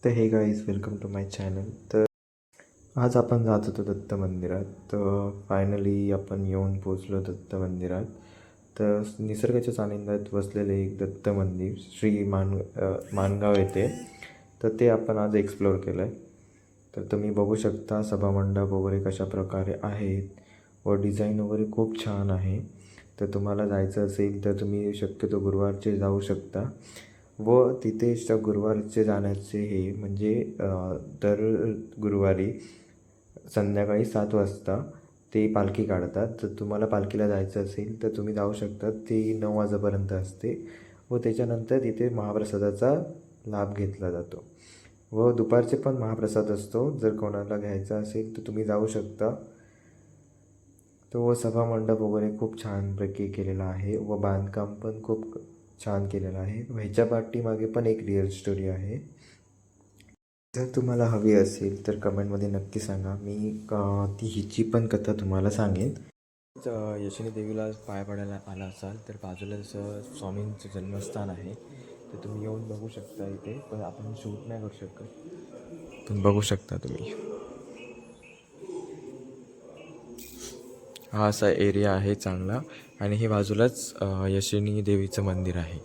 तर hey guys welcome to my channel. तर आज आपण जात होतो दत्त मंदिरात. तर फायनली आपण येऊन पोचलो दत्त मंदिरात. तर निसर्गाच्या सानिध्यात वसलेले एक दत्त मंदिर माणगाव येथे. तर ते आपण आज एक्सप्लोअर केलं आहे. तर तुम्ही बघू शकता सभामंडप वगैरे कशा प्रकारे आहेत व डिझाईन वगैरे खूप छान आहे. तर तुम्हाला जायचं असेल तर तुम्ही शक्यतो गुरुवारचे जाऊ शकता. व तिथे गुरुवारचे जाण्याचे हे म्हणजे दर गुरुवारी संध्याकाळी 7 वाजता ते पालखी काढतात. तर तुम्हाला पालखीला जायचं असेल तर तुम्ही जाऊ शकता. ती 9 वाजेपर्यंत असते व त्याच्यानंतर तिथे महाप्रसादाचा लाभ घेतला जातो व दुपारचे पण महाप्रसाद असतो. जर कोणाला घ्यायचा असेल तर तुम्ही जाऊ शकता. तो सभामंडप वगैरे खूप छानपैकी केलेला आहे व बांधकाम पण खूप छान केलेलं आहे. ह्याच्या पाठीमागे पण एक रिअल स्टोरी आहे. जर तुम्हाला हवी असेल तर कमेंटमध्ये नक्की सांगा. मी ती हिची पण कथा तुम्हाला सांगेन. यशिनी देवीला पाय पडायला आला असाल तर बाजूलाच स्वामींचं जन्मस्थान आहे. तर तुम्ही येऊन बघू शकता. इथे पण आपण शूट नाही करू शकत, पण बघू शकता तुम्ही. हा असा एरिया आहे चांगला आणि हे बाजूलाच यशिनी देवीचं मंदिर आहे.